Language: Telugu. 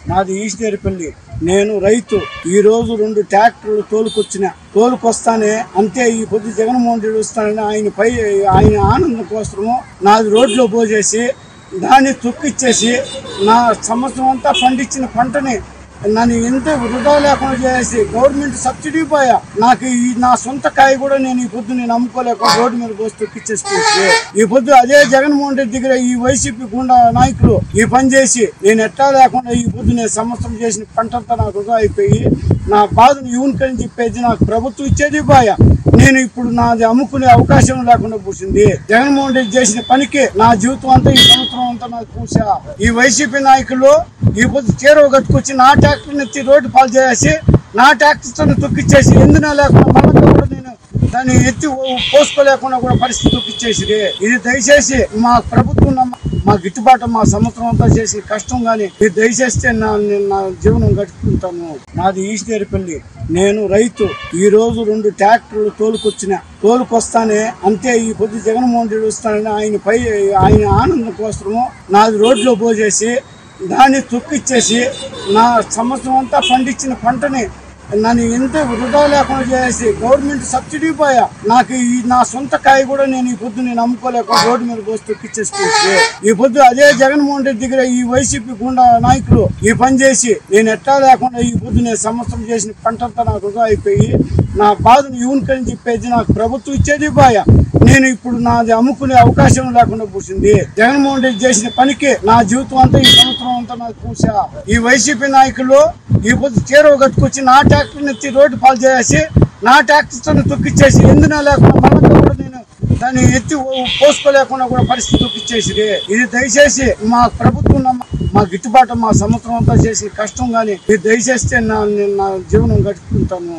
నాది ఈశ్వరపల్లి. నేను రైతు. ఈ రోజు 2 ట్రాక్టర్లు తోలుకొస్తానే అంతే ఈ పొద్దు జగన్మోహన్ రెడ్డి వస్తానని ఆయన ఆనందం కోసము నాది రోడ్లో పోసేసి దాన్ని తొక్కిచ్చేసి నా సంవత్సరం అంతా పండించిన పంటని నన్ను ఎంత వృధా లేకుండా చేసి గవర్నమెంట్ సబ్సిడీ పోయా నాకు నా సొంత కాయ కూడా నేను ఈ పొద్దు నేను అమ్ముకోలేక రోడ్డు మీద పోసి తొక్కిచ్చేసుకోవచ్చు. ఈ పొద్దు అదే జగన్మోహన్ రెడ్డి దగ్గర ఈ వైసీపీ గుండా నాయకులు ఈ పని చేసి నేను ఎట్టా లేకుండా ఈ పొద్దు నేను సంవత్సరం చేసిన పంటంతా నాకు వృధా అయిపోయి నా బాధను యూనికని చెప్పేసి నాకు ప్రభుత్వం ఇచ్చేది పోయా. నేను ఇప్పుడు నాది అమ్ముకునే అవకాశం లేకుండా పూసింది. జగన్మోహన్ రెడ్డి చేసిన పనికి నా జీవితం అంతా ఈ సంవత్సరం అంతా నాకు పూసా. ఈ వైసీపీ నాయకులు ఈ పొద్దు చీరవ కట్టుకొచ్చి నా ట్రాక్టర్ని ఎత్తి రోడ్డు పాలు చేసి నా ట్రాక్టర్తో తొక్కిచ్చేసి ఎందున లేకుండా మళ్ళీ కూడా నేను దాన్ని ఎత్తి పోసుకోలేకుండా కూడా పరిస్థితి తొక్కిచ్చేసి ఇది దయచేసి మా ప్రభుత్వం మా గిట్టుబాటు మా సంవత్సరం అంతా చేసిన కష్టం కానీ ఇది దయచేస్తే నా జీవనం గడుపుకుంటాను. నాది ఈశ్వరపల్లి. నేను రైతు. ఈ రోజు 2 ట్రాక్టర్లు తోలుకొస్తానే అంతే ఈ పొద్దు జగన్మోహన్ రెడ్డి వస్తానని ఆయన ఆనందం కోసము నాది రోడ్లో పోసేసి దాన్ని తొక్కిచ్చేసి నా సంవత్సరం అంతా పండించిన పంటని నన్ను ఎంత వృధా లేకుండా చేసి గవర్నమెంట్ సబ్సిడీ పోయా నాకు నా సొంత కాయ కూడా నేను ఈ పొద్దు నేను అమ్ముకోలేక రోడ్డు మీద పోసి తొక్కిచ్చేసుకోవచ్చు. ఈ పొద్దు అదే జగన్మోహన్ రెడ్డి దగ్గర ఈ వైసీపీ గుండా నాయకులు ఈ పని చేసి నేను ఎట్టా లేకుండా ఈ పొద్దు నేను సంవత్సరం చేసిన పంటంతా నాకు వృధా అయిపోయి నా బాధను యూనికని చెప్పేసి నాకు ప్రభుత్వం ఇచ్చేది పోయా. నేను ఇప్పుడు నాది అమ్ముకునే అవకాశం లేకుండా పూసింది. జగన్మోహన్ రెడ్డి చేసిన పనికి నా జీవితం అంతా ఈ సంవత్సరం అంతా నాకు పూసా. ఈ వైసీపీ నాయకులు ఈ పొద్దు చీరవ కట్టుకొచ్చి నా ట్రాక్టర్ని ఎత్తి రోడ్డు పాలు చేసి నా ట్రాక్టర్తో తొక్కిచ్చేసి ఎందున లేకుండా మళ్ళీ కూడా నేను దాన్ని ఎత్తి పోసుకోలేకుండా కూడా పరిస్థితి తొక్కిచ్చేసి ఇది దయచేసి మా ప్రభుత్వం మా గిట్టుబాటు మా సంవత్సరం అంతా చేసిన కష్టం కానీ ఇది దయచేస్తే నా జీవనం గడుపుకుంటాను.